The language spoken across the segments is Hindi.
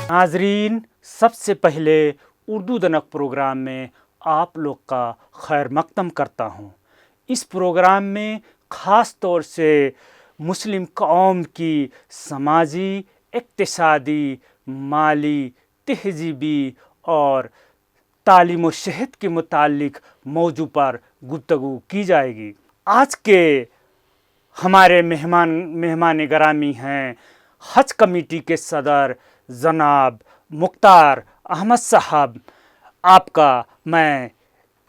नाजरीन, सबसे पहले उर्दू दनक प्रोग्राम में आप लोग का खैर मकदम करता हूँ। इस प्रोग्राम में ख़ास तौर से मुस्लिम कौम की समाजी, इक़्तिसादी, माली, तहज़ीबी और तालीम व सेहत के मुतालिक मौजू पर गुफ्तगू की जाएगी। आज के हमारे मेहमान गिरामी हैं हज कमेटी के सदर जनाब मुख्तार अहमद साहब। आपका मैं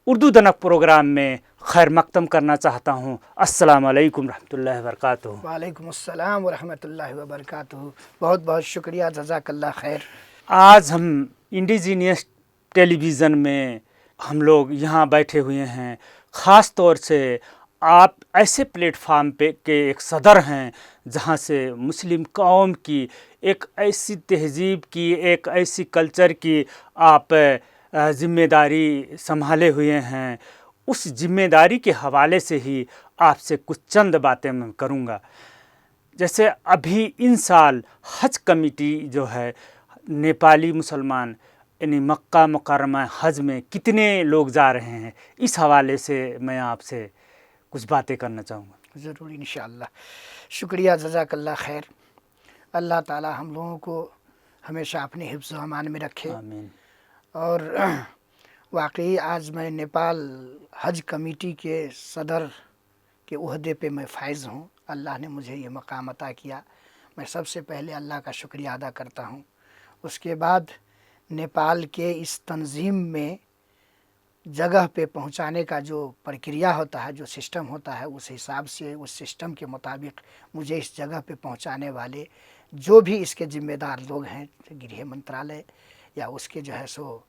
उर्दू दनक प्रोग्राम में खैर मकदम करना चाहता हूँ। अस्सलाम वालेकुम रहमतुल्लाहि व बरकातुहू। वालेकुम अस्सलाम व रहमतुल्लाहि व बरकातुहू। बहुत बहुत शुक्रिया, जज़ाकल्लाह खैर। आज हम इंडिजीनियस टेलीविज़न में हम लोग यहाँ बैठे हुए हैं। ख़ास तौर से आप ऐसे प्लेटफार्म पे के एक सदर हैं जहाँ से मुस्लिम कौम की एक ऐसी तहज़ीब की, एक ऐसी कल्चर की आप ज़िम्मेदारी संभाले हुए हैं। उस ज़िम्मेदारी के हवाले से ही आपसे कुछ चंद बातें मैं करूँगा। जैसे अभी इन साल हज कमेटी जो है, नेपाली मुसलमान यानी मक्का मुकर्रमा हज में कितने लोग जा रहे हैं, इस हवाले से मैं आपसे कुछ बातें करना चाहूँगा। ज़रूर, इंशाअल्लाह। शुक्रिया, जज़ाकल्लाह खैर। अल्लाह ताला हम लोगों को हमेशा अपने हिफ्ज़ व अमान में रखे। आमीन। और वाकई आज मैं नेपाल हज कमेटी के सदर के ओहदे पे मैं फ़ाइज़ हूँ। अल्लाह ने मुझे ये मकाम अता किया। मैं सबसे पहले अल्लाह का शुक्रिया अदा करता हूँ। उसके बाद नेपाल के इस तंज़ीम में जगह पे पहुंचाने का जो प्रक्रिया होता है, जो सिस्टम होता है, उस हिसाब से, उस सिस्टम के मुताबिक मुझे इस जगह पे पहुंचाने वाले जो भी इसके ज़िम्मेदार लोग हैं, गृह मंत्रालय या उसके जो है सो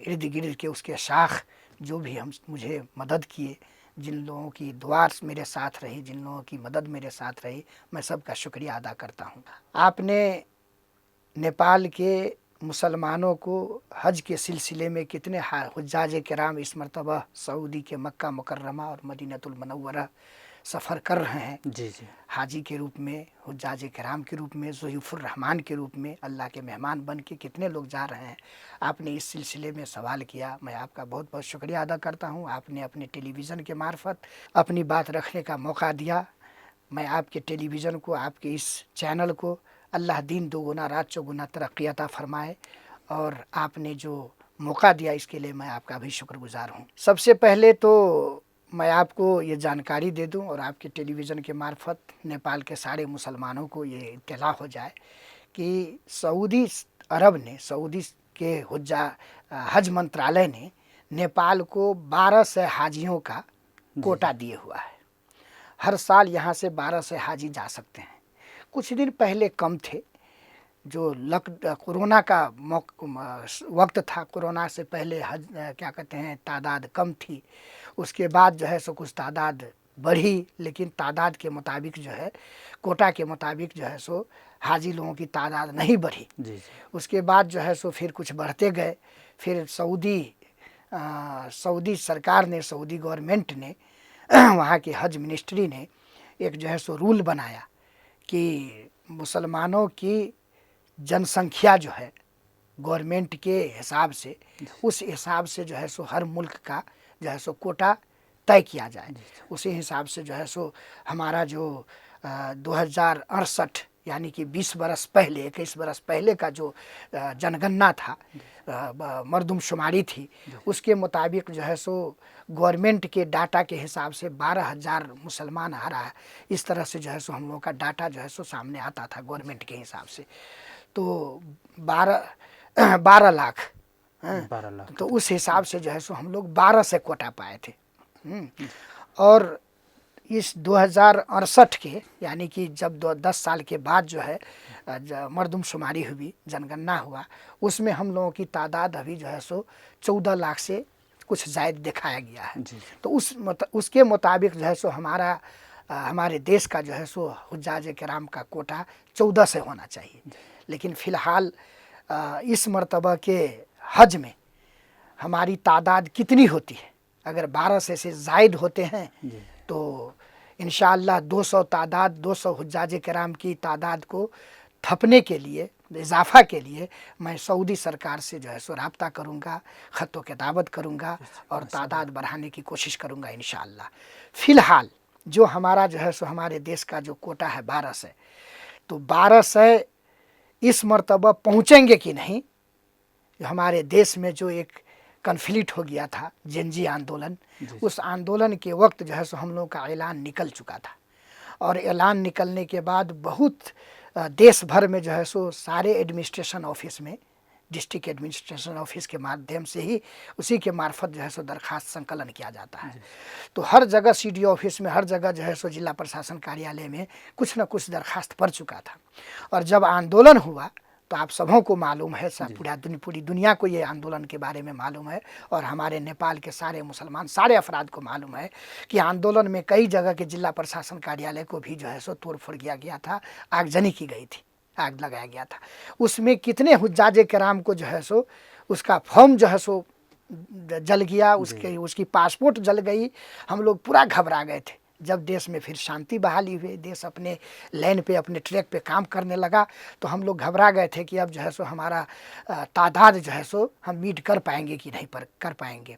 इर्द गिर्द के उसके शाख जो भी मुझे मदद किए, जिन लोगों की दुआ मेरे साथ रही, जिन लोगों की मदद मेरे साथ रही, मैं सबका शुक्रिया अदा करता हूँ। आपने नेपाल के मुसलमानों को हज के सिलसिले में कितने हुज्जाज किराम इस मरतबा सऊदी के मक्का मुकर्रमा और मदीनतुल मुनव्वरा सफ़र कर रहे हैं। जी जी। हाजी के रूप में, हुज्जाज किराम के रूप में, ज़ुयूफ़ुर रहमान के रूप में, अल्लाह के मेहमान बन के कितने लोग जा रहे हैं। आपने इस सिलसिले में सवाल किया, मैं आपका बहुत बहुत शुक्रिया अदा करता हूँ। आपने अपने टेलीविज़न के मार्फत अपनी बात रखने का मौका दिया। मैं आपके टेलीविज़न को, आपके इस चैनल को अल्लाह दीन दोगुना रात चौगुना तरक्की अता फ़रमाए, और आपने जो मौका दिया इसके लिए मैं आपका भी शुक्रगुज़ार हूँ। सबसे पहले तो मैं आपको ये जानकारी दे दूं और आपके टेलीविज़न के मार्फत नेपाल के सारे मुसलमानों को ये इत्तला हो जाए कि सऊदी अरब ने, सऊदी के हज मंत्रालय ने नेपाल को 1200 हाजियों का कोटा दिए हुआ है। हर साल यहाँ से 1200 हाजी जा सकते हैं। कुछ दिन पहले कम थे, जो कोरोना का वक्त था, कोरोना से पहले हज क्या कहते हैं तादाद कम थी। उसके बाद जो है सो कुछ तादाद बढ़ी, लेकिन तादाद के मुताबिक जो है, कोटा के मुताबिक जो है सो हाजी लोगों की तादाद नहीं बढ़ी। जी जी। उसके बाद जो है सो फिर कुछ बढ़ते गए। फिर सऊदी सरकार ने, सऊदी गवर्नमेंट ने, वहाँ की हज मिनिस्ट्री ने एक जो है सो रूल बनाया कि मुसलमानों की जनसंख्या जो है गवर्नमेंट के हिसाब से, उस हिसाब से जो है सो हर मुल्क का जो है सो कोटा तय किया जाए। उसी हिसाब से जो है सो हमारा जो 2068 यानी कि 20 बरस पहले, 21 बरस पहले का जो जनगणना था, मरदमशुमारी थी, उसके मुताबिक जो है सो गवर्नमेंट के डाटा के हिसाब से 12,000 मुसलमान आ रहा है। इस तरह से जो है सो हम लोगों का डाटा जो है सो सामने आता था गवर्नमेंट के हिसाब से। तो 12 लाख, 12 लाख। तो उस हिसाब से जो है सो हम लोग 12 से कोटा पाए थे। और इस 2068 के यानी कि जब 10 साल के बाद जो है मरदमशुमारी हुई, जनगणना हुआ, उसमें हम लोगों की तादाद अभी जो है सो 14 लाख से कुछ ज़ायद दिखाया गया है। तो उसके मुताबिक जो है सो हमारे देश का जो है सो हुज्जाज किराम का कोटा 14 से होना चाहिए। लेकिन फ़िलहाल इस मरतबा के हज में हमारी तादाद कितनी होती है? अगर 12 से ज़ायद होते हैं तो इंशाअल्लाह 200 हुज्जाज किराम की तादाद को थपने के लिए इजाफा के लिए मैं सऊदी सरकार से जो है सो राब्ता करूँगा, ख़त किताबत करूँगा और तादाद बढ़ाने की कोशिश करूँगा इंशाअल्लाह। फ़िलहाल जो हमारा जो है सो हमारे देश का जो कोटा है 1200, तो 1200 इस मर्तबा पहुँचेंगे कि नहीं। हमारे देश में जो एक कन्फ्लिक्ट हो गया था जेनजी आंदोलन, उस आंदोलन के वक्त जो है सो हम लोगों का ऐलान निकल चुका था और ऐलान निकलने के बाद बहुत देश भर में जो है सो सारे एडमिनिस्ट्रेशन ऑफिस में, डिस्ट्रिक्ट एडमिनिस्ट्रेशन ऑफिस के माध्यम से ही उसी के मार्फत जो है सो दरखास्त संकलन किया जाता है। तो हर जगह सीडीओ ऑफिस में, हर जगह जो है सो जिला प्रशासन कार्यालय में कुछ न कुछ दरखास्त पड़ चुका था। और जब आंदोलन हुआ तो आप सबों को मालूम है, पूरी दुनिया को ये आंदोलन के बारे में मालूम है और हमारे नेपाल के सारे मुसलमान, सारे अफराद को मालूम है कि आंदोलन में कई जगह के जिला प्रशासन कार्यालय को भी जो है सो तोड़ फोड़ किया गया था, आगजनी की गई थी, आग लगाया गया था। उसमें कितने हुज्जाजे किराम को जो है सो उसका फॉर्म जो है सो जल गया, उसकी पासपोर्ट जल गई। हम लोग पूरा घबरा गए थे। जब देश में फिर शांति बहाली हुई, देश अपने लाइन पे, अपने ट्रैक पे काम करने लगा, तो हम लोग घबरा गए थे कि अब जो है सो हमारा तादाद जो है सो हम मीट कर पाएंगे कि नहीं कर पाएंगे।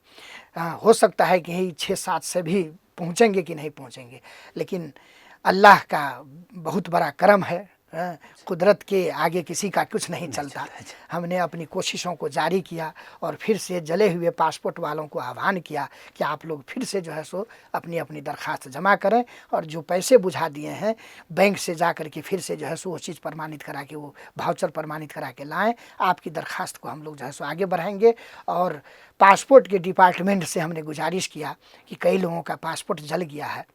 हो सकता है कि 6-7 से भी पहुँचेंगे कि नहीं पहुँचेंगे, लेकिन अल्लाह का बहुत बड़ा करम है। कुदरत के आगे किसी का कुछ नहीं चलता। हमने अपनी कोशिशों को जारी किया और फिर से जले हुए पासपोर्ट वालों को आह्वान किया कि आप लोग फिर से जो है सो अपनी अपनी दरख्वास्त जमा करें और जो पैसे बुझा दिए हैं बैंक से जा कर के फिर से जो है सो वो चीज़ प्रमाणित करा के, वो वाउचर प्रमाणित करा के लाएँ। आपकी दरख्वास्त को हम लोग जो है सो आगे बढ़ाएंगे। और पासपोर्ट के डिपार्टमेंट से हमने गुजारिश किया कि कई लोगों का पासपोर्ट जल गया है,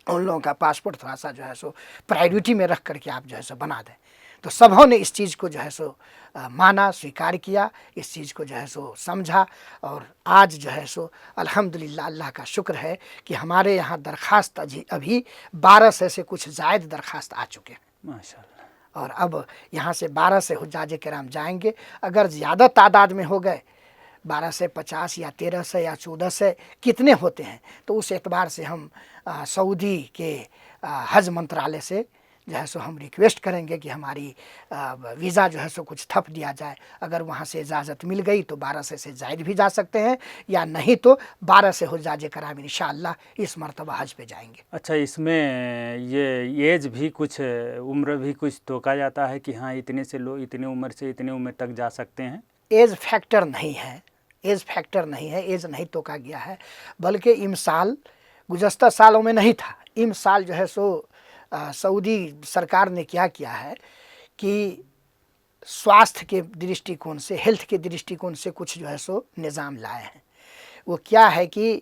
उन लोगों का पासपोर्ट थोड़ा सा जो है सो प्रायोरिटी में रख करके आप जो है सो बना दें। तो सबों ने इस चीज़ को जो है सो माना, स्वीकार किया, इस चीज़ को जो है सो समझा। और आज जो है सो अल्हम्दुलिल्लाह, अल्लाह का शुक्र है कि हमारे यहाँ दरख्वास्त अभी 1200 से कुछ ज़ायद दरख्वास्त आ चुके हैं माशाअल्लाह। और अब यहाँ से 1200 हुज्जाजे किराम जाएंगे। अगर ज़्यादा तादाद में हो गए, 1250 या 1300 या 1400 कितने होते हैं, तो उस एतबार से हम सऊदी के हज मंत्रालय से जो है सो हम रिक्वेस्ट करेंगे कि हमारी वीज़ा जो है सो कुछ थप दिया जाए। अगर वहाँ से इजाज़त मिल गई तो 1200 से ज़ायद भी जा सकते हैं, या नहीं तो 1200 हुज्जाजे कराम इंशाअल्लाह इस मरतबा हज पे जाएंगे। अच्छा, इसमें ये एज भी कुछ, उम्र भी कुछ तोका जाता है कि हाँ इतने से लोग इतने उम्र से इतने उम्र तक जा सकते हैं? एज फैक्टर नहीं है, एज फैक्टर नहीं है, एज नहीं तोका गया है। बल्कि इमसाल गुज़श्ता सालों में नहीं था, इमसाल जो है सो सऊदी सरकार ने क्या किया है कि स्वास्थ्य के दृष्टिकोण से, हेल्थ के दृष्टिकोण से कुछ जो है सो निज़ाम लाए हैं। वो क्या है कि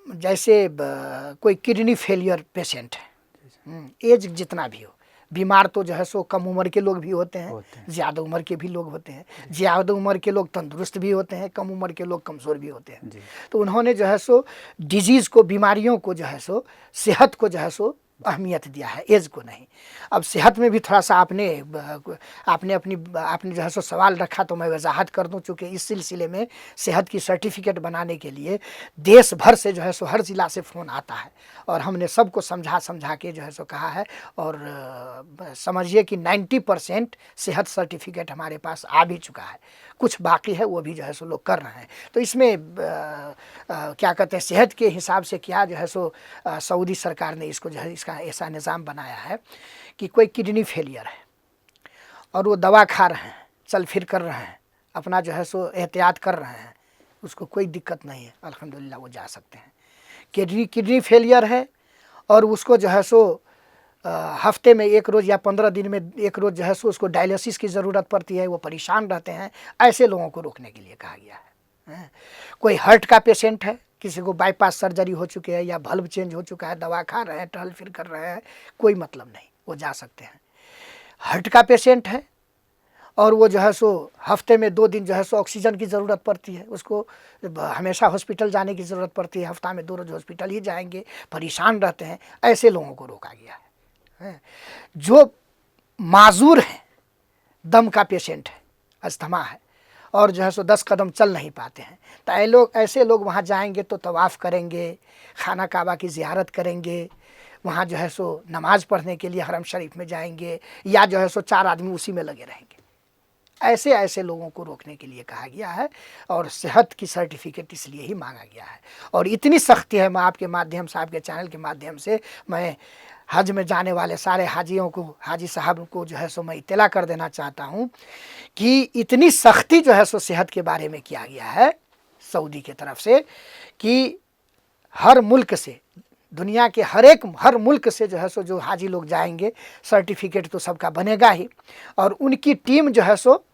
जैसे कोई किडनी फेलियर पेशेंट है, एज जितना भी हो, बीमार तो जो है सो कम उम्र के लोग भी होते हैं, ज़्यादा उम्र के भी लोग होते हैं। ज़्यादा उम्र के लोग तंदुरुस्त भी होते हैं, कम उम्र के लोग कमज़ोर भी होते हैं। तो उन्होंने जो है सो डिजीज़ को, बीमारियों को जो है सो, सेहत को जो है सो अहमियत दिया है, एज को नहीं। अब सेहत में भी थोड़ा सा आपने जो है सो सवाल रखा, तो मैं वजाहत कर दूं। चूँकि इस सिलसिले में सेहत की सर्टिफिकेट बनाने के लिए देश भर से जो है सो हर ज़िला से फ़ोन आता है और हमने सबको समझा के जो है सो कहा है। और समझिए कि 90% सेहत सर्टिफिकेट हमारे पास आ भी चुका है, कुछ बाकी है, वो भी जो है सो लोग कर रहे हैं। तो इसमें क्या कहते हैं, सेहत के हिसाब से क्या जो है सो सऊदी सरकार ने इसको जो है इसका ऐसा निज़ाम बनाया है कि कोई किडनी फेलियर है और वो दवा खा रहे हैं, चल फिर कर रहे हैं, अपना जो है सो एहतियात कर रहे हैं, उसको कोई दिक्कत नहीं है, अल्हम्दुलिल्लाह वो जा सकते हैं। किडनी फेलियर है और उसको जो है सो हफ्ते में 1 रोज़ या 15 दिन में 1 रोज़ जो है सो उसको डायलिसिस की ज़रूरत पड़ती है, वो परेशान रहते हैं। ऐसे लोगों को रोकने के लिए कहा गया है। कोई हार्ट का पेशेंट है, किसी को बाईपास सर्जरी हो चुकी है या बल्ब चेंज हो चुका है, दवा खा रहे हैं, टहल फिर कर रहे हैं, कोई मतलब नहीं, वो जा सकते हैं। हार्ट का पेशेंट है और वो जो है सो हफ्ते में 2 दिन जो है सो ऑक्सीजन की ज़रूरत पड़ती है, उसको हमेशा हॉस्पिटल जाने की ज़रूरत पड़ती है, हफ्ता में 2 रोज़ हॉस्पिटल ही जाएंगे, परेशान रहते हैं, ऐसे लोगों को रोका गया है। जो माजूर हैं, दम का पेशेंट है, अस्थमा है और जो है सो 10 कदम चल नहीं पाते हैं, तो ऐसे लोग वहाँ जाएंगे तो तवाफ़ करेंगे, खाना काबा की ज़ियारत करेंगे वहाँ जो है सो नमाज पढ़ने के लिए हरम शरीफ में जाएंगे, या जो है सो 4 आदमी उसी में लगे रहेंगे। ऐसे ऐसे लोगों को रोकने के लिए कहा गया है और सेहत की सर्टिफिकेट इसलिए ही मांगा गया है। और इतनी सख्ती है, मैं आपके माध्यम से, आपके चैनल के माध्यम से मैं हज में जाने वाले सारे हाजियों को, हाजी साहब को जो है सो मैं इत्तला कर देना चाहता हूँ कि इतनी सख्ती जो है सो सेहत के बारे में किया गया है सऊदी की तरफ से कि हर मुल्क से, दुनिया के हर मुल्क से जो है सो जो हाजी लोग जाएंगे, सर्टिफिकेट तो सबका बनेगा ही, और उनकी टीम जो है सो,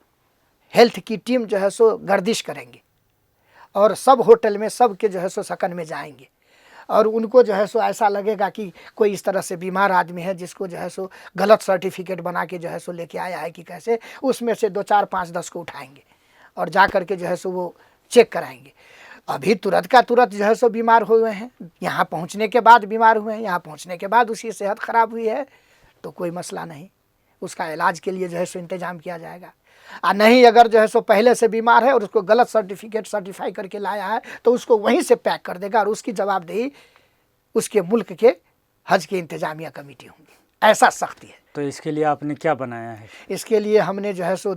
हेल्थ की टीम जो है सो गर्दिश करेंगे और सब होटल में, सब के जो है सो सकन में जाएंगे, और उनको जो है सो ऐसा लगेगा कि कोई इस तरह से बीमार आदमी है जिसको जो है सो गलत सर्टिफिकेट बना के जो है सो लेके आया है कि कैसे, उसमें से 2, 4, 5, 10 को उठाएंगे और जा कर के जो है सो वो चेक कराएंगे। अभी तुरंत का तुरंत जो है सो बीमार हुए हैं, यहाँ पहुँचने के बाद बीमार हुए हैं, यहाँ पहुँचने के बाद उसकी सेहत ख़राब हुई है तो कोई मसला नहीं, उसका इलाज के लिए जो है सो इंतज़ाम किया जाएगा। नहीं, अगर जो है सो पहले से बीमार है और उसको गलत सर्टिफिकेट सर्टिफाई करके लाया है तो उसको वहीं से पैक कर देगा और उसकी जवाबदेही उसके मुल्क के हज की इंतजामिया कमेटी होंगी। ऐसा सख्ती है। तो इसके लिए आपने क्या बनाया है? इसके लिए हमने जो है सो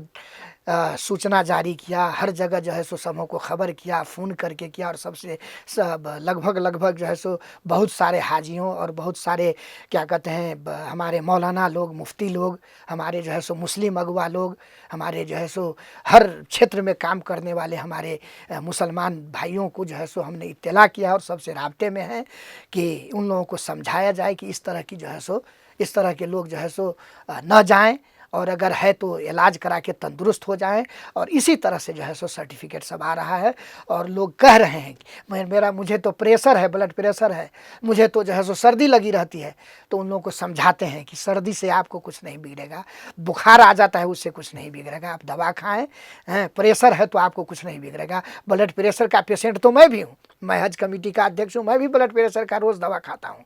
सूचना जारी किया, हर जगह जो है सो सबों को खबर किया, फ़ोन करके किया, और सबसे सब लगभग जो है सो बहुत सारे हाजियों और बहुत सारे क्या कहते हैं हमारे मौलाना लोग, मुफ्ती लोग, हमारे जो है सो मुस्लिम अगवा लोग, हमारे जो है सो हर क्षेत्र में काम करने वाले हमारे मुसलमान भाइयों को जो है सो हमने इत्तला किया और सबसे राब्ते में है कि उन लोगों को समझाया जाए कि इस तरह की जो है सो, इस तरह के लोग जो है सो न जाएं, और अगर है तो इलाज करा के तंदुरुस्त हो जाएं। और इसी तरह से जो है सो सर्टिफिकेट सब आ रहा है और लोग कह रहे हैं कि मुझे तो प्रेशर है, ब्लड प्रेशर है, मुझे तो जो है सो सर्दी लगी रहती है। तो उन लोगों को समझाते हैं कि सर्दी से आपको कुछ नहीं बिगड़ेगा, बुखार आ जाता है उससे कुछ नहीं बिगड़ेगा, आप दवा खाएं, प्रेशर है तो आपको कुछ नहीं बिगड़ेगा। ब्लड प्रेशर का पेशेंट तो मैं भी हूँ, मैं हज कमेटी का अध्यक्ष हूँ, मैं भी ब्लड प्रेशर का रोज़ दवा खाता हूँ।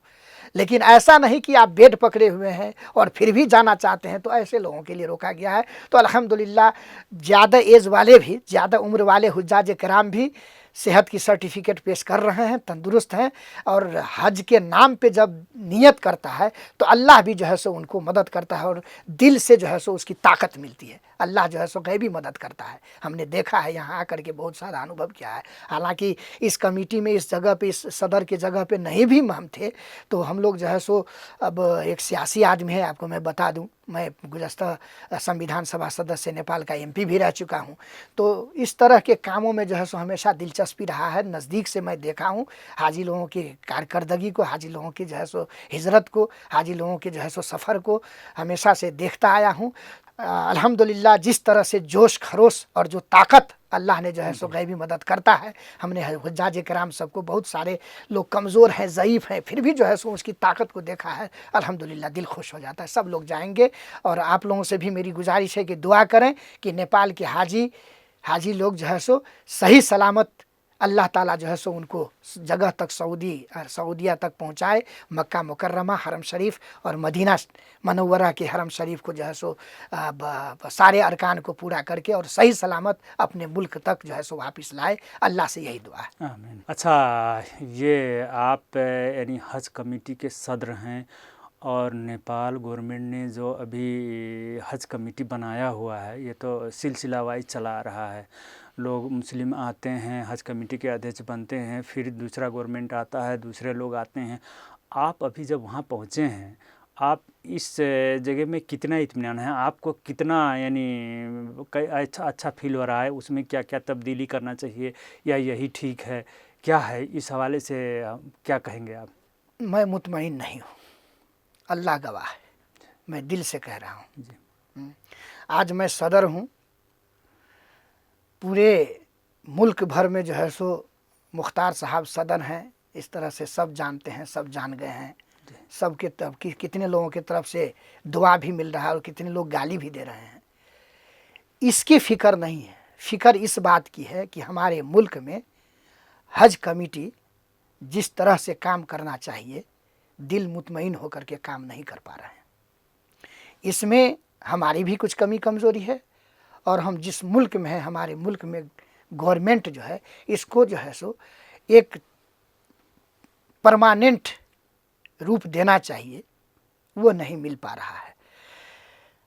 लेकिन ऐसा नहीं कि आप बेड पकड़े हुए हैं और फिर भी जाना चाहते हैं, तो ऐसे लोगों के लिए रोका गया है। तो अल्हम्दुलिल्लाह ज़्यादा एज वाले भी, ज़्यादा उम्र वाले हुज्जाज कराम भी सेहत की सर्टिफिकेट पेश कर रहे हैं, तंदुरुस्त हैं। और हज के नाम पे जब नियत करता है तो अल्लाह भी जो है सो उनको मदद करता है और दिल से जो है सो उसकी ताकत मिलती है। अल्लाह जो है सो गैबी मदद करता है, हमने देखा है, यहाँ आकर के बहुत सारा अनुभव किया है। हालांकि इस कमेटी में, इस जगह पे, इस सदर के जगह पे नहीं भी हम थे तो हम लोग जो है सो, अब एक सियासी आदमी है, आपको मैं बता दूं, मैं गुज़श्ता संविधान सभा सदस्य नेपाल का MP भी रह चुका हूं। तो इस तरह के कामों में जो है सो हमेशा दिलचस्पी रहा है, नज़दीक से मैं देखा हूं हाजी लोगों की कारकर्दगी को, हाजी लोगों की जो है सो हिजरत को, हाजी लोगों के जो है सो सफ़र को हमेशा से देखता आया हूं। अल्हम्दुलिल्लाह जिस तरह से जोश खरोश और जो ताकत अल्लाह ने जो है सो गैबी मदद करता है, हमने हुज्जाज कराम सबको, बहुत सारे लोग कमज़ोर हैं, ज़ईफ़ हैं, फिर भी जो है सो उसकी ताकत को देखा है, अल्हम्दुलिल्लाह दिल खुश हो जाता है। सब लोग जाएंगे और आप लोगों से भी मेरी गुजारिश है कि दुआ करें कि नेपाल के हाजी लोग जो है सो सही सलामत अल्लाह ताला जो है सो उनको जगह तक, सऊदिया तक पहुँचाए। मक्का मुकर्रमा, हरम शरीफ और मदीना मनव्वरा के हरम शरीफ को जो है सो सारे अरकान को पूरा करके और सही सलामत अपने मुल्क तक जो है सो वापस लाए। अल्लाह से यही दुआ है। आमीन। अच्छा, ये आप यानी हज कमेटी के सदर हैं और नेपाल गवर्नमेंट ने जो अभी हज कमेटी बनाया हुआ है ये तो सिलसिला वाइज चला रहा है। लोग मुस्लिम आते हैं, हज कमेटी के अध्यक्ष बनते हैं, फिर दूसरा गवर्नमेंट आता है, दूसरे लोग आते हैं। आप अभी जब वहाँ पहुँचे हैं, आप इस जगह में कितना इत्मीनान है, आपको कितना यानी अच्छा फील हो रहा है, उसमें क्या क्या तब्दीली करना चाहिए या यही ठीक है, क्या है, इस हवाले से क्या कहेंगे आप? मैं मुतमईन नहीं हूँ, अल्लाह गवाह है, मैं दिल से कह रहा हूँ। आज मैं सदर हूँ, पूरे मुल्क भर में जो है सो मुख्तार साहब सदर हैं, इस तरह से सब जानते हैं, सब जान गए हैं। सबके तरफ कितने लोगों की तरफ से दुआ भी मिल रहा है और कितने लोग गाली भी दे रहे हैं। इसकी फ़िक्र नहीं है, फ़िक्र इस बात की है कि हमारे मुल्क में हज कमेटी जिस तरह से काम करना चाहिए, दिल मुतमईन होकर के काम नहीं कर पा रहे हैं। इसमें हमारी भी कुछ कमी कमज़ोरी है और हम जिस मुल्क में हैं, हमारे मुल्क में गवर्नमेंट जो है इसको जो है सो एक परमानेंट रूप देना चाहिए वो नहीं मिल पा रहा है।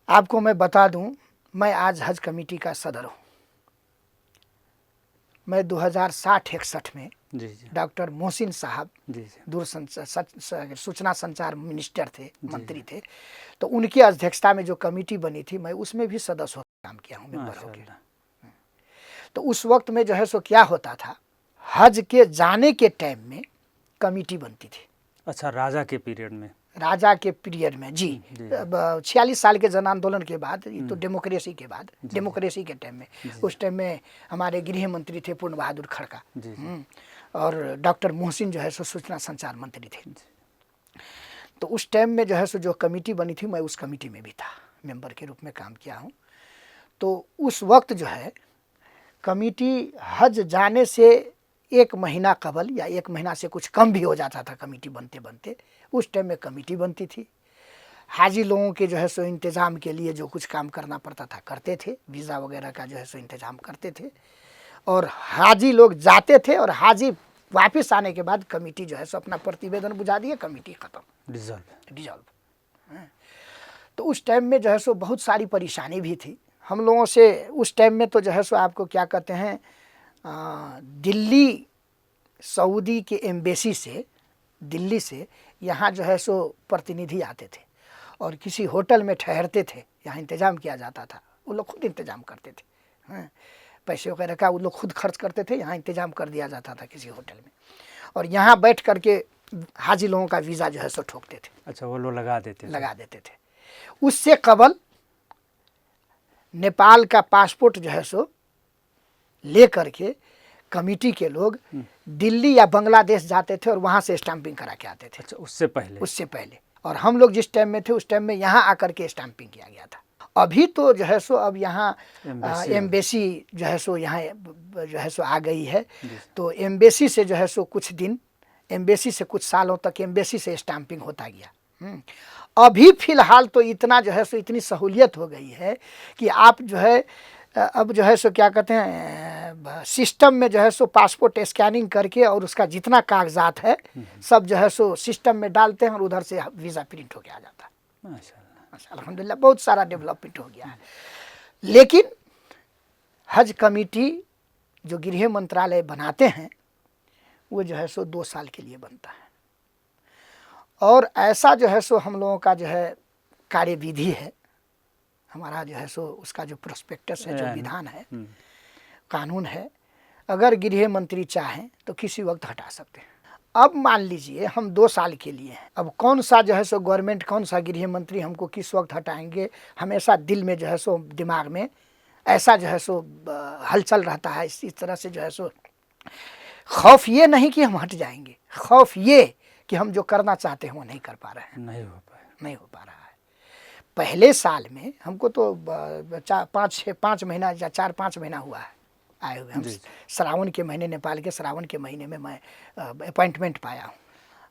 आपको मैं बता दूं, मैं आज हज कमेटी का सदर हूँ। मैं 2060-61 में जी जी डॉक्टर मोहसिन साहब जी जी सूचना संचार मिनिस्टर थे, मंत्री थे, तो उनकी अध्यक्षता में जो कमेटी बनी थी मैं उसमें भी सदस्य होकर काम किया हूँ, मेंबर होकर। माशाअल्लाह। तो उस वक्त में जो है सो क्या होता था, हज के जाने के टाइम में कमेटी बनती थी। अच्छा, राजा के पीरियड में? राजा के पीरियड में जी, जी। 46 साल के जन आंदोलन के बाद, ये तो डेमोक्रेसी के बाद, डेमोक्रेसी के टाइम में, उस टाइम में हमारे गृह मंत्री थे पूर्ण बहादुर खड़का, और डॉक्टर मोहसिन जो है सो सूचना संचार मंत्री थे। तो उस टाइम में जो है सो जो कमेटी बनी थी, मैं उस कमेटी में भी था, मेंबर के रूप में काम किया हूँ। तो उस वक्त जो है कमेटी हज जाने से 1 महीना कबल या 1 महीना से कुछ कम भी हो जाता था कमेटी बनते बनते, उस टाइम में कमेटी बनती थी। हाजी लोगों के जो है सो इंतज़ाम के लिए जो कुछ काम करना पड़ता था करते थे, वीज़ा वगैरह का जो है सो इंतज़ाम करते थे, और हाजी लोग जाते थे, और हाजी वापस आने के बाद कमेटी जो है सो अपना प्रतिवेदन बुझा दिए, कमेटी ख़त्म, डिजॉल्व। तो उस टाइम में जो है सो बहुत सारी परेशानी भी थी हम लोगों से। उस टाइम में तो जो है सो आपको क्या कहते हैं, दिल्ली सऊदी के एम्बेसी से, दिल्ली से यहाँ जो है सो प्रतिनिधि आते थे और किसी होटल में ठहरते थे, यहाँ इंतज़ाम किया जाता था, वो लोग खुद इंतज़ाम करते थे, पैसे वगैरह का वो लोग खुद खर्च करते थे, यहाँ इंतज़ाम कर दिया जाता था किसी होटल में, और यहाँ बैठ करके हाजी लोगों का वीज़ा जो है सो ठोकते थे। अच्छा, वो लोग लगा देते थे। उससे कबल नेपाल का पासपोर्ट जो है सो ले करके कमेटी के लोग दिल्ली या बांग्लादेश जाते थे और वहाँ से स्टैंपिंग करा के आते थे। अच्छा, उससे पहले। और हम लोग जिस टाइम में थे उस टाइम में यहाँ आकर के स्टैंपिंग किया गया था। अभी तो जो है सो अब यहाँ एम्बेसी जो है सो यहाँ जो है सो आ गई है, तो एम्बेसी से जो है सो कुछ दिन, एम्बेसी से कुछ सालों तक एम्बेसी से स्टैंपिंग होता गया। अभी फ़िलहाल तो इतना जो है सो इतनी सहूलियत हो गई है कि आप जो है अब जो है सो क्या कहते हैं, सिस्टम में जो है सो पासपोर्ट स्कैनिंग करके और उसका जितना कागजात है सब जो है सो सिस्टम में डालते हैं और उधर से वीज़ा प्रिंट होके आ जाता है। माशाअल्लाह, अल्हम्दुलिल्लाह बहुत सारा डेवलपमेंट हो गया है। लेकिन हज कमेटी जो गृह मंत्रालय बनाते हैं वो जो है सो 2 साल के लिए बनता है, और ऐसा जो है सो हम लोगों का जो है कार्यविधि है, हमारा जो है सो उसका जो प्रोस्पेक्टस है, जो विधान है, कानून है, अगर गृह मंत्री चाहें तो किसी वक्त हटा सकते हैं। अब मान लीजिए हम 2 साल के लिए हैं, अब कौन सा जो है सो गवर्नमेंट, कौन सा गृह मंत्री हमको किस वक्त हटाएंगे, हमेशा दिल में जो है सो दिमाग में ऐसा जो है सो हलचल रहता है। इसी तरह से जो है सो खौफ ये नहीं कि हम हट जाएंगे, खौफ ये कि हम जो करना चाहते हैं वो नहीं कर पा रहे हैं, नहीं हो पा रहा है। पहले साल में हमको तो 5 महीना या 4-5 महीना हुआ है आए हुए। हम श्रावण के महीने, नेपाल के श्रावण के महीने में मैं अपॉइंटमेंट पाया हूँ,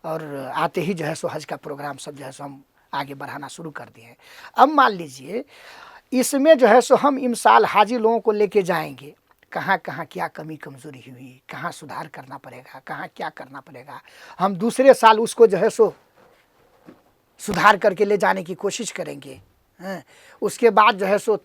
और आते ही जो है सो हज का प्रोग्राम सब जो है सो हम आगे बढ़ाना शुरू कर दिए हैं। अब मान लीजिए इसमें जो है सो हम इमसाल हाजी लोगों को लेके जाएंगे, कहाँ कहाँ क्या कमी कमज़ोरी हुई, कहाँ सुधार करना पड़ेगा, कहाँ क्या करना पड़ेगा, हम दूसरे साल उसको जो है सो सुधार करके ले जाने की कोशिश करेंगे। उसके बाद जो है सो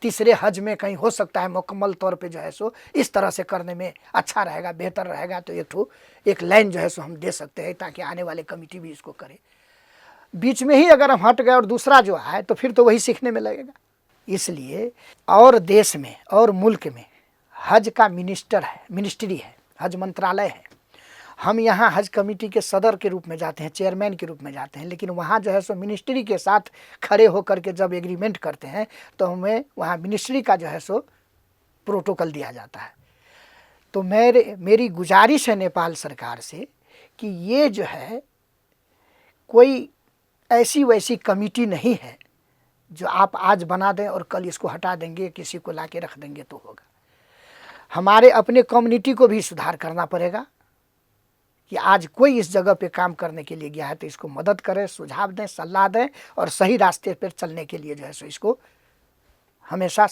तीसरे हज में कहीं हो सकता है मुकम्मल तौर पे जो है सो इस तरह से करने में अच्छा रहेगा, बेहतर रहेगा, तो एक लाइन जो है सो हम दे सकते हैं ताकि आने वाले कमेटी भी इसको करे। बीच में ही अगर हम हट गए और दूसरा जो आए तो फिर तो वही सीखने में लगेगा। इसलिए और देश में और मुल्क में हज का मिनिस्ट्री है, हज मंत्रालय है। हम यहाँ हज कमेटी के सदर के रूप में जाते हैं, चेयरमैन के रूप में जाते हैं, लेकिन वहाँ जो है सो मिनिस्ट्री के साथ खड़े होकर के जब एग्रीमेंट करते हैं तो हमें वहाँ मिनिस्ट्री का जो है सो प्रोटोकॉल दिया जाता है। तो मेरी गुजारिश है नेपाल सरकार से कि ये जो है कोई ऐसी वैसी कमेटी नहीं है जो आप आज बना दें और कल इसको हटा देंगे, किसी को ला के रख देंगे तो होगा। हमारे अपने कम्युनिटी को भी सुधार करना पड़ेगा कि आज कोई इस जगह पे काम करने के लिए गया है तो इसको मदद करें, सुझाव दें, सलाह दें, और सही रास्ते पर चलने के लिए जो है सो इसको हमेशा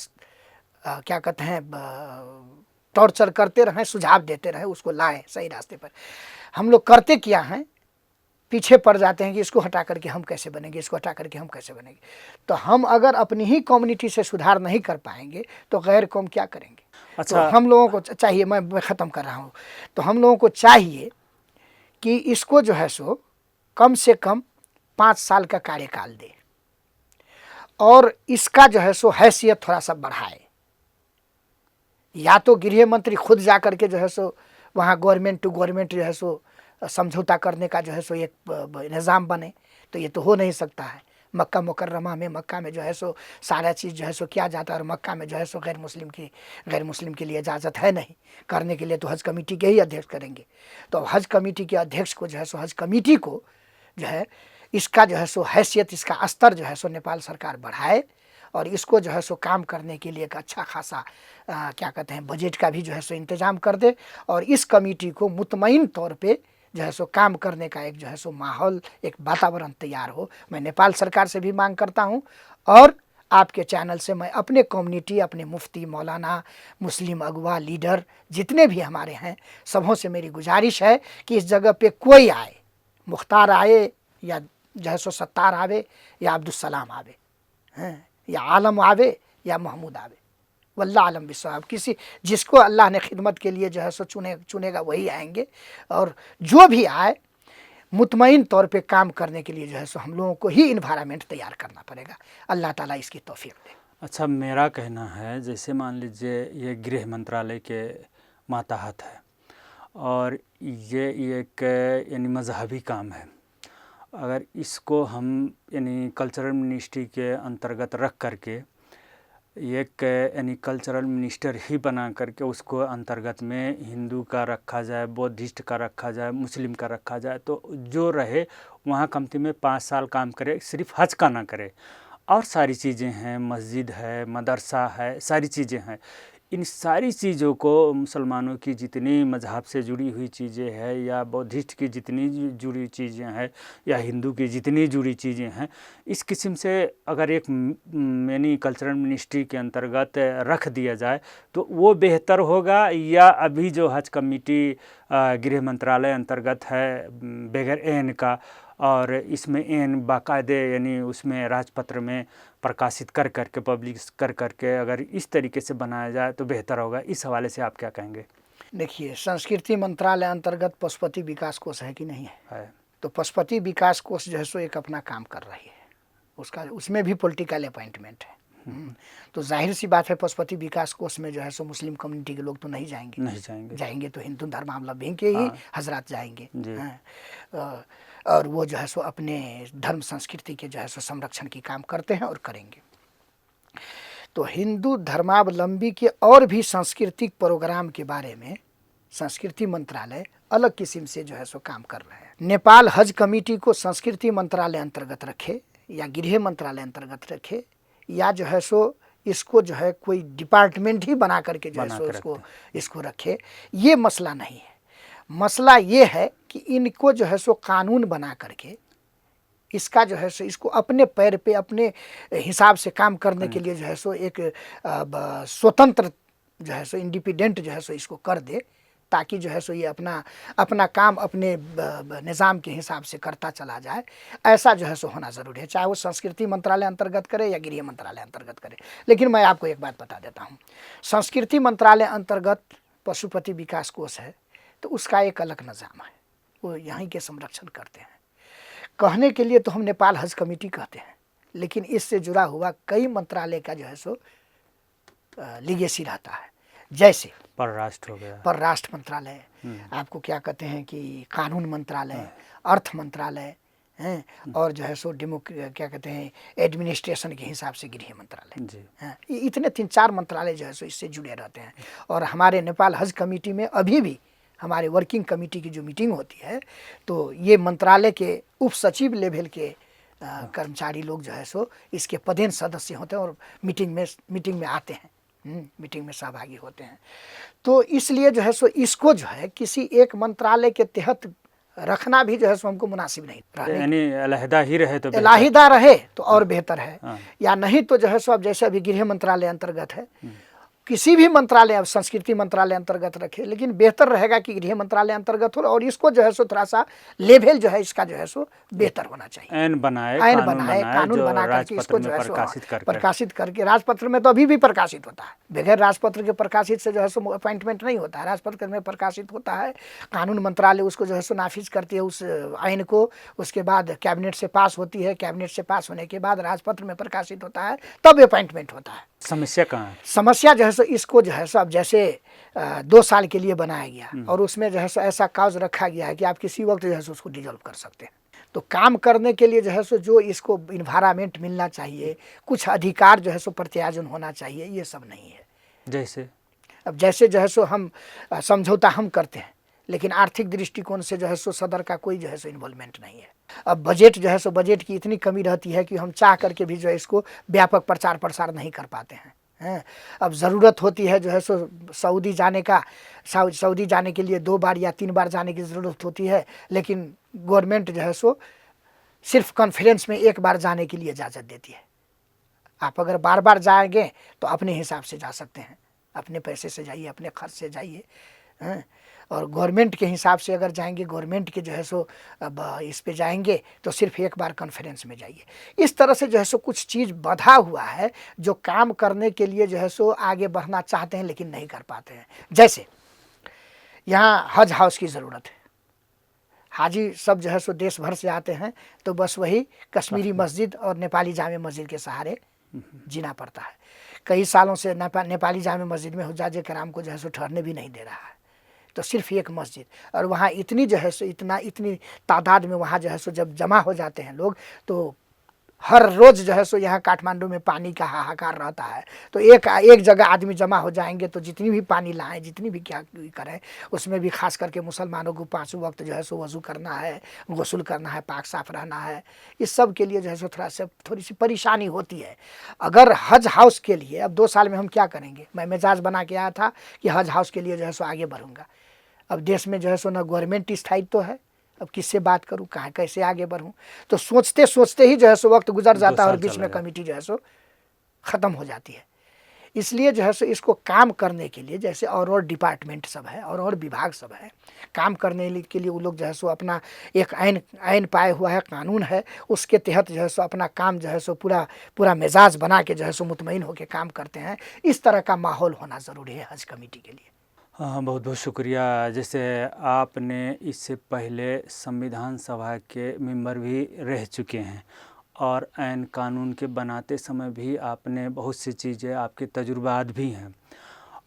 क्या कहते हैं टॉर्चर करते रहें, सुझाव देते रहें, उसको लाएं सही रास्ते पर। हम लोग करते क्या हैं, पीछे पड़ जाते हैं कि इसको हटा करके हम कैसे बनेंगे, इसको हटा करके हम कैसे बनेंगे। तो हम अगर अपनी ही कम्युनिटी से सुधार नहीं कर पाएंगे तो गैर कौम क्या करेंगे। अच्छा, तो हम लोगों को चाहिए, मैं ख़त्म कर रहा हूँ, तो हम लोगों को चाहिए कि इसको जो है सो कम से कम 5 साल का कार्यकाल दे और इसका जो है सो हैसियत थोड़ा सा बढ़ाए। या तो गृह मंत्री खुद जा करके जो है सो वहाँ गवर्नमेंट टू गवर्नमेंट जो है सो समझौता करने का जो है सो एक निज़ाम बने, तो ये तो हो नहीं सकता है। मक्का मुकर्रमा में, मक्का में जो है सो सारा चीज़ जो है सो किया जाता है और मक्का में जो है सो गैर मुस्लिम के लिए इजाज़त है नहीं। करने के लिए तो हज कमेटी के ही अध्यक्ष करेंगे। तो हज कमेटी के अध्यक्ष को जो है सो हज कमेटी को जो है इसका जो है सो हैसियत, इसका स्तर जो है सो नेपाल सरकार बढ़ाए और इसको जो है सो काम करने के लिए एक अच्छा खासा क्या कहते हैं बजट का भी जो है सो इंतज़ाम कर दे और इस कमेटी को मुतमईन तौर पे जो है सो काम करने का एक जो है सो माहौल, एक वातावरण तैयार हो। मैं नेपाल सरकार से भी मांग करता हूँ और आपके चैनल से मैं अपने कम्युनिटी, अपने मुफ्ती, मौलाना, मुस्लिम अगवा, लीडर जितने भी हमारे हैं, सबों से मेरी गुजारिश है कि इस जगह पे कोई आए, मुख्तार आए या जो है सो सत्तार आवे या अब्दुलसलाम आवे, हैं, या आलम आवे या महमूद आवे, वल्लाह आलम बिस्वाब, किसी जिसको अल्लाह ने खिदमत के लिए जो है सो चुनेगा वही आएंगे। और जो भी आए मुतमईन तौर पे काम करने के लिए जो है सो हम लोगों को ही इन्वायरमेंट तैयार करना पड़ेगा। अल्लाह ताला इसकी तौफीक दे। अच्छा, मेरा कहना है जैसे मान लीजिए ये गृह मंत्रालय के मातहत है और ये एक यानी मजहबी काम है, अगर इसको हम यानी कल्चरल मिनिस्ट्री के अंतर्गत रख करके एक यानी कल्चरल मिनिस्टर ही बना करके उसको अंतर्गत में हिंदू का रखा जाए, बौद्धिस्ट का रखा जाए, मुस्लिम का रखा जाए, तो जो रहे वहाँ कमती में 5 साल काम करे, सिर्फ हज का ना करे और सारी चीज़ें हैं, मस्जिद है, मदरसा है, सारी चीज़ें हैं। इन सारी चीज़ों को मुसलमानों की जितनी मज़हब से जुड़ी हुई चीज़ें हैं या बौद्धिस्ट की जितनी जुड़ी चीज़ें हैं या हिंदू की जितनी जुड़ी चीज़ें हैं, इस किस्म से अगर एक यानी कल्चरल मिनिस्ट्री के अंतर्गत रख दिया जाए तो वो बेहतर होगा, या अभी जो हज कमेटी गृह मंत्रालय अंतर्गत है बगैर एन का और इसमें एन बाकायदे यानी उसमें राजपत्र में प्रकाशित कर करके पब्लिश कर करके अगर इस तरीके से बनाया जाए तो बेहतर होगा। इस हवाले से आप क्या कहेंगे? देखिए, संस्कृति मंत्रालय अंतर्गत पशुपति विकास कोष है कि नहीं है? तो पशुपति विकास कोष जो है सो एक अपना काम कर रही है, उसमें भी पॉलिटिकल अपॉइंटमेंट है। तो जाहिर सी बात है पशुपति विकास कोष में जो है सो मुस्लिम कम्युनिटी के लोग तो नहीं जाएंगे, जाएंगे तो हिंदू धर्मावलंबी के ही हजरात जाएंगे। और वो जो है सो अपने धर्म संस्कृति के जो है सो संरक्षण की काम करते हैं और करेंगे। तो हिंदू धर्मावलंबी के और भी सांस्कृतिक प्रोग्राम के बारे में संस्कृति मंत्रालय अलग किस्म से जो है सो काम कर रहे हैं। नेपाल हज कमेटी को संस्कृति मंत्रालय अंतर्गत रखे या गृह मंत्रालय अंतर्गत रखे या जो है सो इसको जो है कोई डिपार्टमेंट ही बना करके जो है सो इसको रखे, ये मसला नहीं है। मसला ये है कि इनको जो है सो कानून बना करके इसका जो है सो इसको अपने पैर पे अपने हिसाब से काम करने के लिए जो है सो एक स्वतंत्र जो है सो इंडिपेंडेंट जो है सो इसको कर दे, ताकि जो है सो ये अपना काम अपने निज़ाम के हिसाब से करता चला जाए। ऐसा जो है सो होना ज़रूरी है, चाहे वो संस्कृति मंत्रालय अंतर्गत करे या गृह मंत्रालय अंतर्गत करे। लेकिन मैं आपको एक बात बता देता हूँ, संस्कृति मंत्रालय अंतर्गत पशुपति विकास कोष है तो उसका एक अलग निज़ाम है, वो यहीं के संरक्षण करते हैं। कहने के लिए तो हम नेपाल हज कमेटी कहते हैं, लेकिन इससे जुड़ा हुआ कई मंत्रालय का जो है सो लिगेसी रहता है। जैसे परराष्ट्र हो गया, परराष्ट्र मंत्रालय, आपको क्या कहते हैं कि कानून मंत्रालय, अर्थ मंत्रालय हैं, और जो है सो क्या कहते हैं एडमिनिस्ट्रेशन के हिसाब से गृह मंत्रालय हैं। ये इतने 3-4 मंत्रालय जो है सो इससे जुड़े रहते हैं। और हमारे नेपाल हज कमेटी में अभी भी हमारे वर्किंग कमेटी की जो मीटिंग होती है तो ये मंत्रालय के उप सचिव लेवल के कर्मचारी लोग जो है सो इसके पदेन सदस्य होते हैं और मीटिंग में आते हैं, मीटिंग में सहभागी होते हैं। तो इसलिए जो है सो इसको जो है किसी एक मंत्रालय के तहत रखना भी जो है सो हमको मुनासिब नहीं, यानी अलहदा ही रहे तो अलहदा रहे तो और बेहतर है। या नहीं तो जो है सो अब जैसे अभी गृह मंत्रालय अंतर्गत है किसी भी मंत्रालय, अब संस्कृति मंत्रालय अंतर्गत रखे, लेकिन बेहतर रहेगा कि गृह मंत्रालय अंतर्गत हो, और इसको जो है सो थोड़ा सा लेवल जो है इसका जो है सो बेहतर होना चाहिए। ऐन बनाए, आयन कानून बनाए, कानून जो बना करके राजपत्र इसको में जो है सो प्रकाशित करके राजपत्र में तो अभी भी प्रकाशित होता है, बगैर राजपत्र के प्रकाशित से जो है सो अपॉइंटमेंट नहीं होता है, राजपत्र में प्रकाशित होता है। कानून मंत्रालय उसको जो है सो नाफिज करती है उस आयन को, उसके बाद कैबिनेट से पास होती है, कैबिनेट से पास होने के बाद राजपत्र में प्रकाशित होता है, तब अपॉइंटमेंट होता है। समस्या कहाँ है? समस्या जो है सो इसको जो है सो अब जैसे 2 साल के लिए बनाया गया और उसमें जो है सो ऐसा काउज रखा गया है कि आप किसी वक्त जो है सो उसको डिजोल्व कर सकते हैं। तो काम करने के लिए जो है सो जो इसको इन्वायरमेंट मिलना चाहिए, कुछ अधिकार जो है सो प्रत्याजन होना चाहिए, ये सब नहीं है। जैसे अब जैसे जो है सो हम समझौता हम करते हैं, लेकिन आर्थिक दृष्टिकोण से जो है सो सदर का कोई जो है सो इन्वॉल्वमेंट नहीं है। अब बजट जो है सो बजट की इतनी कमी रहती है कि हम चाह करके भी जो है इसको व्यापक प्रचार प्रसार नहीं कर पाते हैं। अब ज़रूरत होती है जो है सो सऊदी जाने का, सऊदी जाने के लिए 2 बार या 3 बार जाने की ज़रूरत होती है, लेकिन गवर्नमेंट जो है सो सिर्फ कॉन्फ्रेंस में 1 बार जाने के लिए इजाज़त देती है। आप अगर बार बार जाएंगे तो अपने हिसाब से जा सकते हैं, अपने पैसे से जाइए, अपने खर्च से जाइए। और गवर्नमेंट के हिसाब से अगर जाएंगे, गवर्नमेंट के जो है सो अब इस पे जाएंगे तो सिर्फ 1 बार कॉन्फ्रेंस में जाइए। इस तरह से जो है सो कुछ चीज़ बंधा हुआ है जो काम करने के लिए जो है सो आगे बढ़ना चाहते हैं लेकिन नहीं कर पाते हैं। जैसे यहाँ हज हाउस की ज़रूरत है, हाजी सब जो है सो देश भर से आते हैं, तो बस वही कश्मीरी मस्जिद और नेपाली जामे मस्जिद के सहारे जीना पड़ता है। कई सालों से नेपाली जामे मस्जिद में हुज्जाज कराम को जो है सो ठहरने भी नहीं दे रहा है, तो सिर्फ 1 मस्जिद, और वहाँ इतनी जो है सो इतनी तादाद में वहाँ जो है सो जब जमा हो जाते हैं लोग, तो हर रोज़ जो है सो यहाँ काठमांडू में पानी का हाहाकार रहता है। तो एक जगह आदमी जमा हो जाएंगे तो जितनी भी पानी लाएं, जितनी भी क्या करें, उसमें भी खास करके मुसलमानों को 5 वक्त जो है सो वज़ू करना है, गुस्ल करना है, पाक साफ रहना है, इस सब के लिए जो है सो थोड़ी सी परेशानी होती है। अगर हज हाउस के लिए अब 2 साल में हम क्या करेंगे, मैं मिजाज बना के आया था कि हज हाउस के लिए जो है सो आगे बढ़ूँगा। अब देश में जो है सो ना गवर्नमेंट स्थायित्व है, अब किससे बात करूं, कहाँ कैसे आगे बढ़ूं, तो सोचते सोचते ही जो है सो वक्त गुजर जाता है और बीच में कमेटी जो है सो ख़त्म हो जाती है। इसलिए जो है सो इसको काम करने के लिए जैसे और डिपार्टमेंट सब है और विभाग सब है, काम करने के लिए वो लोग जो है सो अपना एक आयन पाए हुआ है, कानून है, उसके तहत जो है सो अपना काम जो है सो पूरा मिजाज बना के जो है सो मुतमईन होकर काम करते हैं। इस तरह का माहौल होना ज़रूरी है हज कमेटी के लिए। हाँ, बहुत बहुत शुक्रिया। जैसे आपने इससे पहले संविधान सभा के मेंबर भी रह चुके हैं और ऐन कानून के बनाते समय भी आपने बहुत सी चीज़ें, आपके तजुर्बात भी हैं।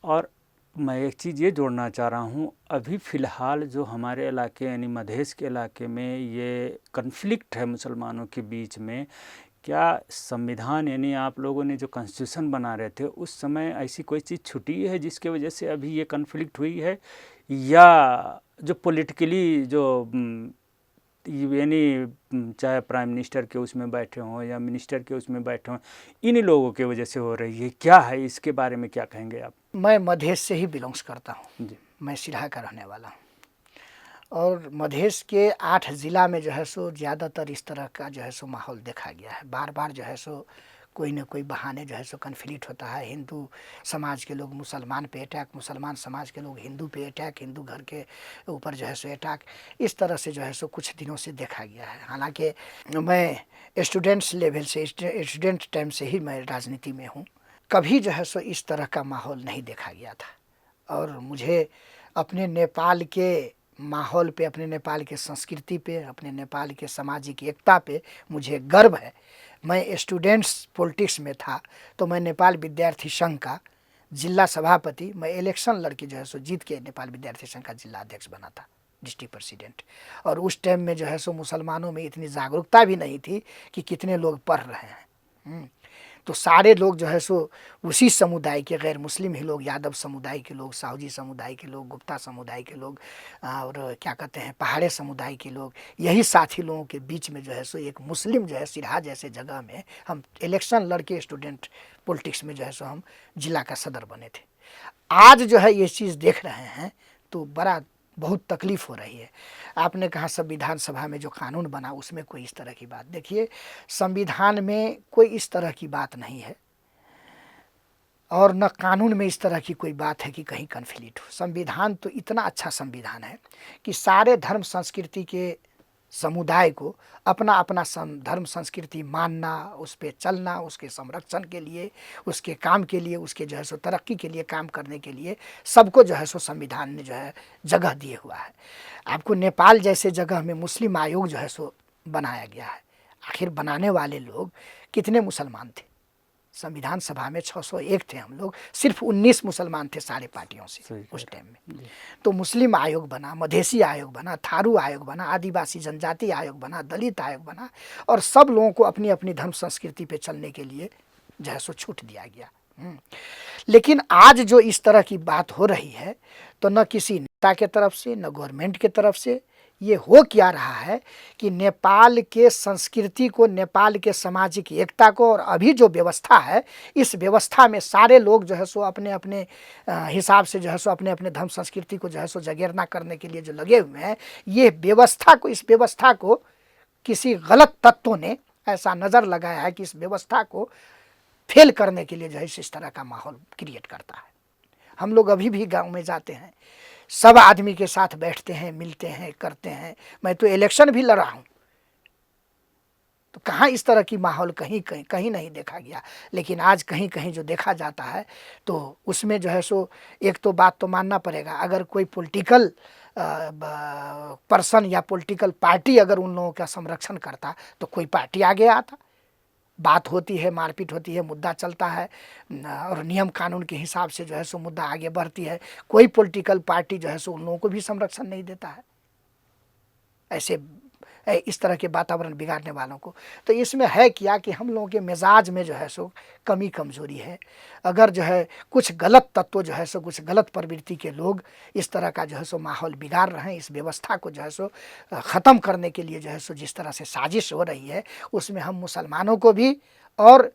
और मैं एक चीज़ ये जोड़ना चाह रहा हूँ, अभी फ़िलहाल जो हमारे इलाके यानी मधेश के इलाके में ये कन्फ्लिक्ट है मुसलमानों के बीच में, क्या संविधान यानी आप लोगों ने जो कॉन्स्टिट्यूशन बना रहे थे उस समय ऐसी कोई चीज़ छुटी है जिसके वजह से अभी ये कन्फ्लिक्ट हुई है, या जो पॉलिटिकली जो यानी चाहे प्राइम मिनिस्टर के उसमें बैठे हों या मिनिस्टर के उसमें बैठे हों, इन लोगों के वजह से हो रही है, क्या है इसके बारे में क्या कहेंगे आप? मैं मधेश से ही बिलोंग्स करता हूँ जी। मैं सिरहा का रहने वाला हूँ, और मधेश के 8 ज़िला में जो है सो ज़्यादातर इस तरह का जो है सो माहौल देखा गया है। बार बार जो है सो कोई न कोई बहाने जो है सो कन्फ्लिक्ट होता है। हिंदू समाज के लोग मुसलमान पे अटैक, मुसलमान समाज के लोग हिंदू पे अटैक, हिंदू घर के ऊपर जो है सो अटैक, इस तरह से जो है सो कुछ दिनों से देखा गया है। हालांकि मैं स्टूडेंट्स लेवल से, स्टूडेंट टाइम से ही मैं राजनीति में हूँ, कभी जो है सो इस तरह का माहौल नहीं देखा गया था। और मुझे अपने नेपाल के माहौल पे, अपने नेपाल के संस्कृति पे, अपने नेपाल के सामाजिक एकता पे मुझे गर्व है। मैं स्टूडेंट्स पॉलिटिक्स में था तो मैं नेपाल विद्यार्थी संघ का जिला सभापति, मैं इलेक्शन लड़के जो है सो जीत के नेपाल विद्यार्थी संघ का जिला अध्यक्ष बना था, डिस्ट्रिक्ट प्रेसिडेंट। और उस टाइम में जो है सो मुसलमानों में इतनी जागरूकता भी नहीं थी कि कितने लोग पढ़ रहे हैं। तो सारे लोग जो है सो उसी समुदाय के, गैर मुस्लिम ही लोग, यादव समुदाय के लोग, साहूजी समुदाय के लोग, गुप्ता समुदाय के लोग, और क्या कहते हैं पहाड़े समुदाय के लोग, यही साथी लोगों के बीच में जो है सो एक मुस्लिम जो है सिरहा जैसे जगह में हम इलेक्शन लड़के स्टूडेंट पॉलिटिक्स में जो है सो हम जिला का सदर बने थे। आज जो है ये चीज़ देख रहे हैं तो बहुत तकलीफ़ हो रही है। आपने कहा संविधान सभा में जो कानून बना उसमें कोई इस तरह की बात, देखिए संविधान में कोई इस तरह की बात नहीं है। और न कानून में इस तरह की कोई बात है कि कहीं कन्फ्लिक्ट हो। संविधान तो इतना अच्छा संविधान है कि सारे धर्म संस्कृति के समुदाय को अपना अपना धर्म संस्कृति मानना, उस पे चलना, उसके संरक्षण के लिए, उसके काम के लिए, उसके जो है सो तरक्की के लिए काम करने के लिए सबको जो है सो संविधान ने जो है जगह दिए हुआ है। आपको नेपाल जैसे जगह में मुस्लिम आयोग जो है सो बनाया गया है। आखिर बनाने वाले लोग कितने मुसलमान थे? संविधान सभा में 601 थे हम लोग, सिर्फ 19 मुसलमान थे सारे पार्टियों से उस टाइम में। तो मुस्लिम आयोग बना, मधेसी आयोग बना, थारू आयोग बना, आदिवासी जनजाति आयोग बना, दलित आयोग बना, और सब लोगों को अपनी अपनी धर्म संस्कृति पे चलने के लिए जो है सो छूट दिया गया। लेकिन आज जो इस तरह की बात हो रही है तो न किसी नेता के तरफ से न गवर्नमेंट के तरफ से ये हो क्या रहा है कि नेपाल के संस्कृति को, नेपाल के सामाजिक एकता को, और अभी जो व्यवस्था है इस व्यवस्था में सारे लोग जो है सो अपने अपने हिसाब से जो है सो अपने अपने धर्म संस्कृति को जो है सो जगेरना करने के लिए जो लगे हुए हैं, ये व्यवस्था को, इस व्यवस्था को किसी गलत तत्वों ने ऐसा नज़र लगाया है कि इस व्यवस्था को फेल करने के लिए जो है इस तरह का माहौल क्रिएट करता है। हम लोग अभी भी गांव में जाते हैं, सब आदमी के साथ बैठते हैं, मिलते हैं, करते हैं। मैं तो इलेक्शन भी लड़ा हूँ, तो कहाँ इस तरह की माहौल कहीं नहीं देखा गया। लेकिन आज कहीं कहीं जो देखा जाता है तो उसमें जो है सो एक तो बात तो मानना पड़ेगा, अगर कोई पॉलिटिकल पर्सन या पॉलिटिकल पार्टी अगर उन लोगों का संरक्षण करता तो कोई पार्टी आगे आता, बात होती है, मारपीट होती है, मुद्दा चलता है और नियम कानून के हिसाब से जो है सो मुद्दा आगे बढ़ती है। कोई पॉलिटिकल पार्टी जो है सो उन लोगों को भी संरक्षण नहीं देता है, ऐसे इस तरह के वातावरण बिगाड़ने वालों को। तो इसमें है क्या कि हम लोगों के मिजाज में जो है सो कमी कमज़ोरी है। अगर जो है कुछ गलत तत्व जो है सो, कुछ गलत प्रवृत्ति के लोग इस तरह का जो है सो माहौल बिगाड़ रहे हैं, इस व्यवस्था को जो है सो ख़त्म करने के लिए जो है सो जिस तरह से साजिश हो रही है, उसमें हम मुसलमानों को भी और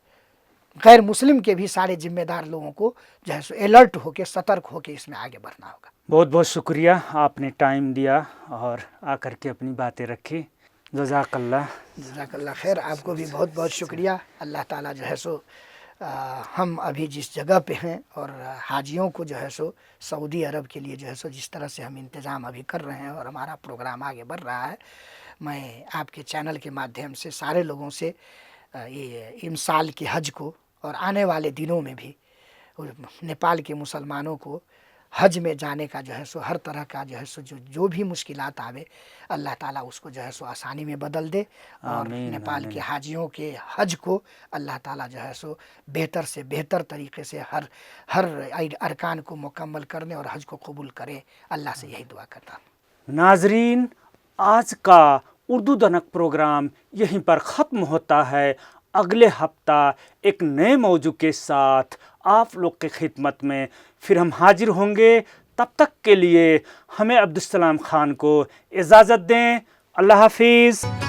गैर मुस्लिम के भी सारे जिम्मेदार लोगों को जो है सो अलर्ट होकर, सतर्क होकर इसमें आगे बढ़ना होगा। बहुत बहुत शुक्रिया, आपने टाइम दिया और आकर के अपनी बातें रखी। जज़ाकल्लाह खैर। आपको भी बहुत बहुत शुक्रिया। अल्लाह ताला जो है सो हम अभी जिस जगह पे हैं और हाजियों को जो है सो सऊदी अरब के लिए जो है सो जिस तरह से हम इंतज़ाम अभी कर रहे हैं और हमारा प्रोग्राम आगे बढ़ रहा है, मैं आपके चैनल के माध्यम से सारे लोगों से ये इस साल के हज को और आने वाले दिनों में भी नेपाल के मुसलमानों को हज में जाने का जो है सो हर तरह का जो है सो जो भी मुश्किलात आवे, अल्लाह ताला उसको जो है सो आसानी में बदल दे और नेपाल के हाजियों के हज को अल्लाह ताला जो है सो बेहतर से बेहतर तरीके से हर अरकान को मुकम्मल करने और हज को कबूल करे। अल्लाह से यही दुआ करता हूँ। नाजरीन, आज का उर्दू दनक प्रोग्राम यहीं पर ख़त्म होता है। अगले हफ्ता एक नए मौजू के साथ आप लोग के खिदमत में फिर हम हाजिर होंगे। तब तक के लिए हमें अब्दुल सलाम खान को इजाज़त दें। अल्लाह हाफिज़।